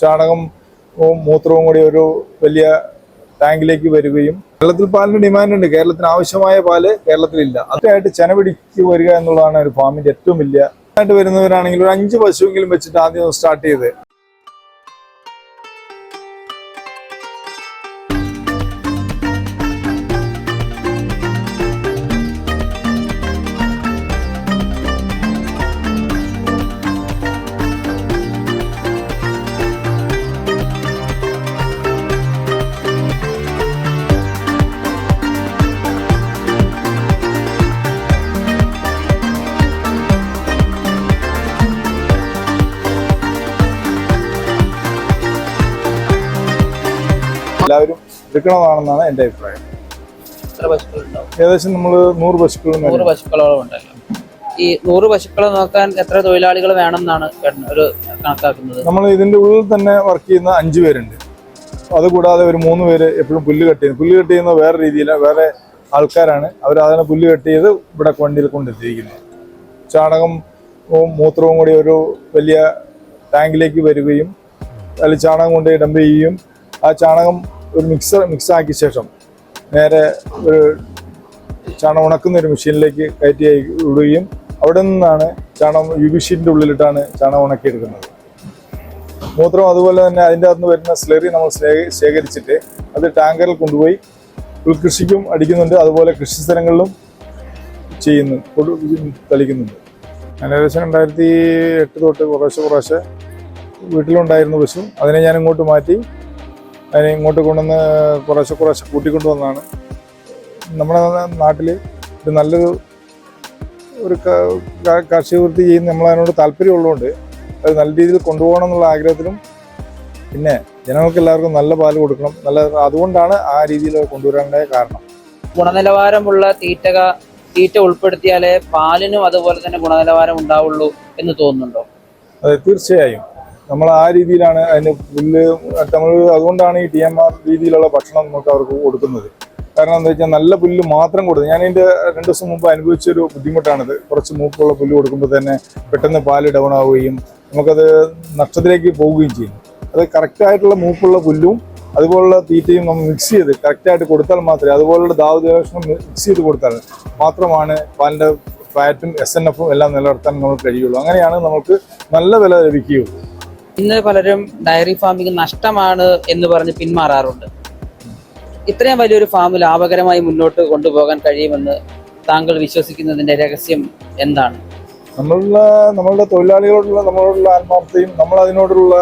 ചാണകം മൂത്രവും കൂടി ഒരു വലിയ ടാങ്കിലേക്ക് വരികയും കേരളത്തിൽ പാലിന് ഡിമാൻഡ് ഉണ്ട്. കേരളത്തിന് ആവശ്യമായ പാല് കേരളത്തിലില്ല. അതായിട്ട് ചെനപിടിക്ക് വരിക എന്നുള്ളതാണ് ഒരു ഫാമിന്റെ ഏറ്റവും വലിയ ആയിട്ട് വരുന്നവരാണെങ്കിൽ ഒരു 5 പശുവെങ്കിലും വെച്ചിട്ട് ആദ്യം സ്റ്റാർട്ട് ചെയ്ത് എല്ലാവരും എടുക്കണമാണെന്നാണ് എൻ്റെ അഭിപ്രായം. ഏകദേശം നമ്മൾ 100 പശുക്കളോളം ഉണ്ടല്ലോ. ഈ 100 പശുക്കളെ നോക്കാൻ എത്ര തൊഴിലാളികൾ വേണമെന്നാണ് ഒരു കണക്കാക്കുന്നത്? നമ്മൾ ഇതിന്റെ ഉള്ളിൽ തന്നെ വർക്ക് ചെയ്യുന്ന 5 പേരുണ്ട്. അതുകൂടാതെ ഒരു 3 പേര് എപ്പോഴും പുല്ല് കട്ട് ചെയ്യുന്ന വേറെ രീതിയിൽ വേറെ ആൾക്കാരാണ്. അവർ അതിനെ പുല്ല് കട്ട് ചെയ്ത് ഇവിടെ വണ്ടിയിൽ കൊണ്ടെത്തിയിരിക്കുന്നത്. ചാണകം മൂത്രവും കൂടി ഒരു വലിയ ടാങ്കിലേക്ക് വരികയും അതിൽ ചാണകം കൊണ്ട് ഡംപ് ചെയ്യുകയും ആ ചാണകം ഒരു മിക്സാക്കിയ ശേഷം നേരെ ഒരു ചാണകം ഉണക്കുന്ന ഒരു മെഷീനിലേക്ക് കയറ്റി വിടുകയും അവിടെ നിന്നാണ് ചാണകം UV ഷീറ്റിൻ്റെ ഉള്ളിലിട്ടാണ് ചാണകം ഉണക്കിയെടുക്കുന്നത്. മൂത്രം അതുപോലെ തന്നെ അതിൻ്റെ അകത്ത് വരുന്ന സ്ലറി നമ്മൾ ശേഖരിച്ചിട്ട് അത് ടാങ്കറിൽ കൊണ്ടുപോയി ഉൾകൃഷിക്കും അടിക്കുന്നുണ്ട്. അതുപോലെ കൃഷി സ്ഥലങ്ങളിലും തളിക്കുന്നുണ്ട്. ഞാൻ ഏകദേശം 2008 തൊട്ട് കുറേശ്ശെ വീട്ടിലുണ്ടായിരുന്ന പശു അതിനെ ഞാൻ ഇങ്ങോട്ട് മാറ്റി അതിനെ ഇങ്ങോട്ട് കൊണ്ടുവന്ന് കുറേശ്ശെ കൂട്ടിക്കൊണ്ടുവന്നാണ്. നമ്മുടെ നാട്ടിൽ ഇത് നല്ലൊരു കാർഷിക വൃത്തി ചെയ്യുന്ന നമ്മളതിനോട് താല്പര്യമുള്ളതുകൊണ്ട് അത് നല്ല രീതിയിൽ കൊണ്ടുപോകണം എന്നുള്ള ആഗ്രഹത്തിലും പിന്നെ ജനങ്ങൾക്ക് എല്ലാവർക്കും നല്ല പാല് കൊടുക്കണം അതുകൊണ്ടാണ് ആ രീതിയിൽ കൊണ്ടുവരാനുള്ള കാരണം. ഗുണനിലവാരമുള്ള തീറ്റ ഉൾപ്പെടുത്തിയാലേ പാലിനും അതുപോലെ തന്നെ ഗുണനിലവാരം ഉണ്ടാവുള്ളൂ എന്ന് തോന്നുന്നുണ്ടോ? അതെ, തീർച്ചയായും. നമ്മൾ ആ രീതിയിലാണ് അതിന് പുല്ല് നമ്മൾ അതുകൊണ്ടാണ് ഈ TMR രീതിയിലുള്ള ഭക്ഷണം നമുക്ക് അവർക്ക് കൊടുക്കുന്നത്. കാരണം എന്താ വെച്ചാൽ നല്ല പുല്ല് മാത്രം കൊടുക്കുന്നത്. ഞാൻ ഇതിൻ്റെ 2 ദിവസം മുമ്പ് അനുഭവിച്ചൊരു ബുദ്ധിമുട്ടാണിത്. കുറച്ച് മൂപ്പുള്ള പുല്ല് കൊടുക്കുമ്പോൾ തന്നെ പെട്ടെന്ന് പാല് ഡൗൺ ആവുകയും നമുക്കത് നഷ്ടത്തിലേക്ക് പോവുകയും ചെയ്യും. അത് കറക്റ്റായിട്ടുള്ള മൂപ്പുള്ള പുല്ലും അതുപോലുള്ള തീറ്റയും നമ്മൾ മിക്സ് ചെയ്ത് കറക്റ്റായിട്ട് കൊടുത്താൽ മാത്രമേ അതുപോലുള്ള ധാതുലക്ഷണം മിക്സ് ചെയ്ത് കൊടുത്താൽ മാത്രമാണ് പാലിൻ്റെ ഫാറ്റും SNF എല്ലാം നിലനിർത്താൻ നമുക്ക് കഴിയുള്ളൂ. അങ്ങനെയാണ് നമുക്ക് നല്ല വില ലഭിക്കുകയുള്ളൂ. ഇന്ന് പലരും ഡയറി ഫാമിംഗ് നഷ്ടമാണ് എന്ന് പറഞ്ഞ് പിന്മാറാറുണ്ട്. ഇത്രയും വലിയൊരു ഫാം ലാഭകരമായി മുന്നോട്ട് കൊണ്ടുപോകാൻ കഴിയുമെന്ന് താങ്കൾ വിശ്വസിക്കുന്നതിന്റെ രഹസ്യം എന്താണ്? നമ്മളുടെ തൊഴിലാളികളോടുള്ള നമ്മളോടുള്ള ആത്മാർത്ഥതയും നമ്മളതിനോടുള്ള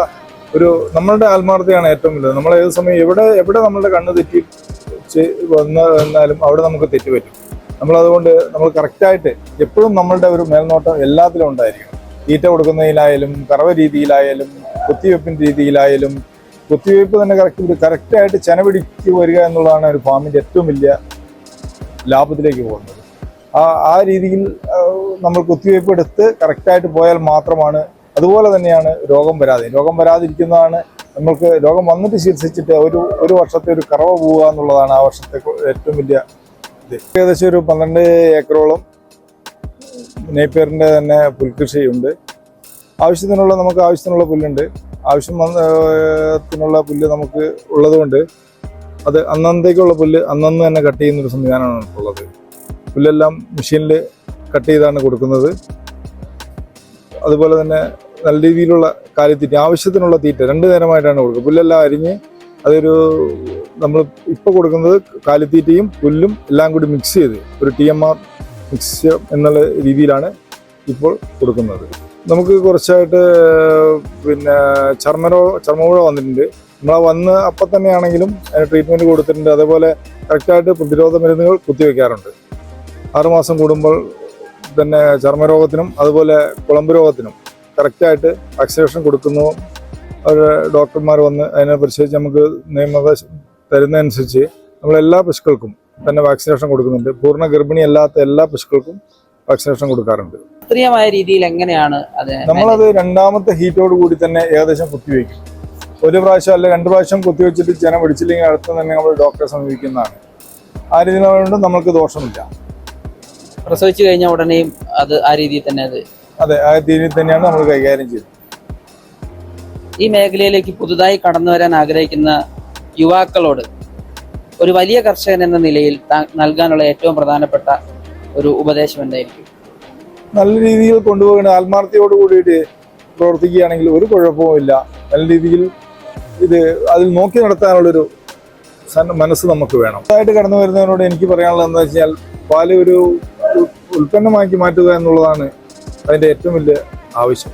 നമ്മളുടെ ആത്മാർത്ഥതയാണ് ഏറ്റവും വലുത്. നമ്മൾ ഏത് സമയം എവിടെ നമ്മളുടെ കണ്ണ് തെറ്റി വന്നാലും അവിടെ നമുക്ക് തെറ്റുപറ്റും. നമ്മളതുകൊണ്ട് നമ്മൾ കറക്റ്റായിട്ട് എപ്പോഴും നമ്മളുടെ ഒരു മേൽനോട്ടം എല്ലാത്തിലും ഉണ്ടായിരിക്കണം. തീറ്റ കൊടുക്കുന്നതിലായാലും കറവ രീതിയിലായാലും കുത്തിവയ്പ്പിൻ്റെ രീതിയിലായാലും കുത്തിവയ്പ്പ് തന്നെ കറക്റ്റായിട്ട് ചെനപിടിക്ക് വരിക എന്നുള്ളതാണ് ഒരു ഫാമിൻ്റെ ഏറ്റവും വലിയ ലാഭത്തിലേക്ക് പോകുന്നത്. ആ രീതിയിൽ നമ്മൾ കുത്തിവയ്പ്പ് എടുത്ത് കറക്റ്റായിട്ട് പോയാൽ മാത്രമാണ്. അതുപോലെ തന്നെയാണ് രോഗം വരാതിരിക്കുന്നതാണ്. നമ്മൾക്ക് രോഗം വന്നിട്ട് ചികിത്സിച്ചിട്ട് ഒരു വർഷത്തെ ഒരു കറവ പോവുക എന്നുള്ളതാണ് ആ വർഷത്തെ ഏറ്റവും വലിയ ഇത്. ഏകദേശം ഒരു 12 ഏക്കറോളം നേപ്പിയറിൻ്റെ തന്നെ പുൽകൃഷിയുണ്ട്. നമുക്ക് ആവശ്യത്തിനുള്ള പുല്ലുണ്ട്. ആവശ്യത്തിനുള്ള പുല്ല് നമുക്ക് ഉള്ളതുകൊണ്ട് അത് അന്നത്തേക്കുള്ള പുല്ല് അന്നന്ന് തന്നെ കട്ട് ചെയ്യുന്നൊരു സംവിധാനമാണ് ഉള്ളത്. പുല്ലെല്ലാം മെഷീനിൽ കട്ട് ചെയ്താണ് കൊടുക്കുന്നത്. അതുപോലെ തന്നെ നല്ല രീതിയിലുള്ള കാലിത്തീറ്റ ആവശ്യത്തിനുള്ള തീറ്റ 2 നേരമായിട്ടാണ് കൊടുക്കുക. പുല്ലെല്ലാം അരിഞ്ഞ് നമ്മൾ ഇപ്പോൾ കൊടുക്കുന്നത് കാലിത്തീറ്റയും പുല്ലും എല്ലാം കൂടി മിക്സ് ചെയ്ത് ഒരു TMR മിക്സ് എന്നുള്ള രീതിയിലാണ് ഇപ്പോൾ കൊടുക്കുന്നത്. നമുക്ക് കുറച്ചായിട്ട് പിന്നെ ചർമ്മമുഴ വന്നിട്ടുണ്ട്. നമ്മൾ അപ്പം തന്നെയാണെങ്കിലും അതിന് ട്രീറ്റ്മെൻറ്റ് കൊടുത്തിട്ടുണ്ട്. അതേപോലെ കറക്റ്റായിട്ട് പ്രതിരോധ മരുന്നുകൾ കുത്തിവെക്കാറുണ്ട്. 6 മാസം കൂടുമ്പോൾ തന്നെ ചർമ്മരോഗത്തിനും അതുപോലെ കുളമ്പ് രോഗത്തിനും കറക്റ്റായിട്ട് വാക്സിനേഷൻ കൊടുക്കുന്നു. ഡോക്ടർമാർ വന്ന് അതിനെ പരിശോധിച്ച് നമുക്ക് നിയമനിർദ്ദേശം തരുന്നതനുസരിച്ച് നമ്മളെല്ലാ പശുക്കൾക്കും തന്നെ വാക്സിനേഷൻ കൊടുക്കുന്നുണ്ട്. പൂർണ്ണ ഗർഭിണി അല്ലാത്ത എല്ലാ പശുക്കൾക്കും വാക്സിനേഷൻ കൊടുക്കാറുണ്ട്. ശാസ്ത്രീയമായ രീതിയിൽ എങ്ങനെയാണ് നമ്മളത് 2ാമത്തെ ഹീറ്റോട് കൂടി തന്നെ ഏകദേശം കുത്തിവെക്കും. 1 പ്രാവശ്യം അല്ല 2 പ്രാവശ്യം കുത്തിവെച്ചിട്ട് ചെന പിടിച്ചില്ലെങ്കിൽ അടുത്ത് തന്നെ നമ്മൾ ഡോക്ടറെ സമീപിക്കുന്നതാണ്. ആ രീതിയിലുകൊണ്ട് നമുക്ക് ദോഷമില്ല. പ്രസവിച്ചു കഴിഞ്ഞാൽ ഉടനെയും അത് ആ രീതിയിൽ തന്നെ അതെ, ആ രീതിയിൽ തന്നെയാണ് നമ്മൾ കൈകാര്യം ചെയ്തത്. ഈ മേഖലയിലേക്ക് പുതുതായി കടന്നു വരാൻ ആഗ്രഹിക്കുന്ന യുവാക്കളോട് ഒരു വലിയ കർഷകൻ എന്ന നിലയിൽ നൽകാനുള്ള ഏറ്റവും പ്രധാനപ്പെട്ട ഒരു ഉപദേശം എന്തായിരിക്കും? നല്ല രീതിയിൽ കൊണ്ടുപോകേണ്ട ആത്മാർത്ഥതയോട് കൂടിയിട്ട് പ്രവർത്തിക്കുകയാണെങ്കിൽ ഒരു കുഴപ്പവുമില്ല. നല്ല രീതിയിൽ അതിൽ നോക്കി നടത്താനുള്ളൊരു മനസ്സ് നമുക്ക് വേണം. അതായിട്ട് കടന്നു വരുന്നതിനോട് എനിക്ക് പറയാനുള്ളത് എന്താ വെച്ചാൽ പാല് ഒരു ഉൽപ്പന്നമാക്കി മാറ്റുക എന്നുള്ളതാണ് അതിൻ്റെ ഏറ്റവും വലിയ ആവശ്യം.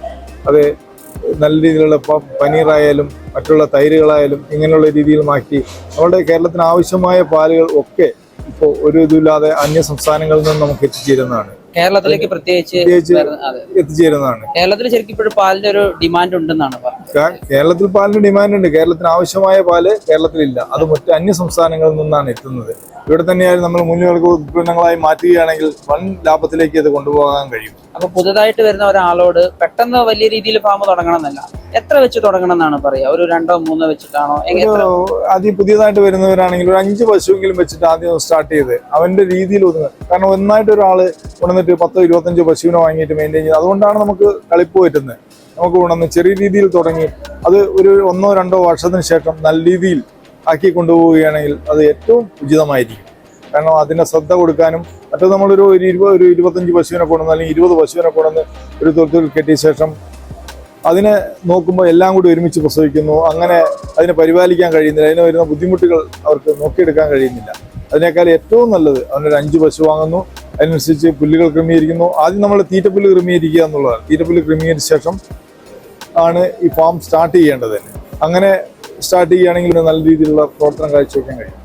അത് നല്ല രീതിയിലുള്ള പനീറായാലും മറ്റുള്ള തൈരുകളായാലും ഇങ്ങനെയുള്ള രീതിയിൽ മാറ്റി നമ്മുടെ കേരളത്തിന് ആവശ്യമായ പാലുകൾ ഒക്കെ ഇപ്പോൾ ഒരു ഇതുമില്ലാതെ അന്യ സംസ്ഥാനങ്ങളിൽ നിന്ന് നമുക്ക് എത്തിച്ചേരുന്നതാണ്. കേരളത്തിലേക്ക് പ്രത്യേകിച്ച് എത്തിച്ചേരുന്നതാണ്. കേരളത്തിൽ ശരിക്കും ഇപ്പോഴും പാലിന്റെ ഒരു ഡിമാൻഡ് ഉണ്ടെന്നാണ് പറഞ്ഞത്. കേരളത്തിൽ പാലിന് ഡിമാൻഡ് ഉണ്ട്. കേരളത്തിന് ആവശ്യമായ പാല് കേരളത്തിലില്ല. അത് മറ്റ് അന്യ സംസ്ഥാനങ്ങളിൽ നിന്നാണ് എത്തുന്നത്. ഇവിടെ തന്നെയായാലും നമ്മൾ മുൻനിൽക്കുന്ന ഉൽപ്പന്നങ്ങളായി മാറ്റുകയാണെങ്കിൽ വൻ ലാഭത്തിലേക്ക് അത് കൊണ്ടുപോകാൻ കഴിയും. അപ്പൊ പുതുതായിട്ട് വരുന്ന ഒരാളോട് പെട്ടെന്ന് വലിയ രീതിയിൽ ഫാം തുടങ്ങണം എന്നല്ല, എത്ര വെച്ച് തുടങ്ങണം എന്നാണ് പറയാ? ഒരു 2-3 വെച്ചിട്ടാണോ? ആദ്യം പുതിയതായിട്ട് വരുന്നവരാണെങ്കിൽ ഒരു 5 പശുവെങ്കിലും വെച്ചിട്ട് ആദ്യം സ്റ്റാർട്ട് ചെയ്ത് അവന്റെ രീതിയിൽ ഒതുങ്ങുക. കാരണം ഒന്നായിട്ട് ഒരാള് കൊണ്ടുവന്നിട്ട് 10-25 പശുവിനെ വാങ്ങിയിട്ട് മെയിൻറ്റെയിൻ ചെയ്യുന്നത്. അതുകൊണ്ടാണ് നമുക്ക് കളിപ്പ് പറ്റുന്നത്. നമുക്ക് കൊണ്ടുവന്ന് ചെറിയ രീതിയിൽ തുടങ്ങി അത് ഒരു 1-2 വർഷത്തിന് ശേഷം നല്ല രീതിയിൽ ആക്കി കൊണ്ടുപോവുകയാണെങ്കിൽ അത് ഏറ്റവും ഉചിതമായിരിക്കും. കാരണം അതിനെ ശ്രദ്ധ കൊടുക്കാനും മറ്റേ നമ്മളൊരു 25 പശുവിനെ കൊണ്ടുവന്ന് അല്ലെങ്കിൽ 20 പശുവിനെ കൊണ്ടുവന്ന് ഒരു തൊഴുത്തിൽ കെട്ടിയ ശേഷം അതിനെ നോക്കുമ്പോൾ എല്ലാം കൂടി ഒരുമിച്ച് പ്രസവിക്കുന്നു. അങ്ങനെ അതിനെ പരിപാലിക്കാൻ കഴിയുന്നില്ല. അതിന് വരുന്ന ബുദ്ധിമുട്ടുകൾ അവർക്ക് നോക്കിയെടുക്കാൻ കഴിയുന്നില്ല. അതിനേക്കാൾ ഏറ്റവും നല്ലത് അവനൊരു 5 പശു വാങ്ങുന്നു, അതിനനുസരിച്ച് പുല്ലുകൾ ക്രമീകരിക്കുന്നു. ആദ്യം നമ്മൾ തീറ്റപ്പുല്ല് ക്രമീകരിക്കുക എന്നുള്ളതാണ്. തീറ്റപ്പുല്ല് ക്രമീകരിച്ച ശേഷം ആണ് ഈ ഫാം സ്റ്റാർട്ട് ചെയ്യേണ്ടത് തന്നെ. അങ്ങനെ സ്റ്റാർട്ട് ചെയ്യുകയാണെങ്കിൽ നല്ല രീതിയിലുള്ള പ്രവർത്തനം കാഴ്ചവെക്കാൻ കഴിയും.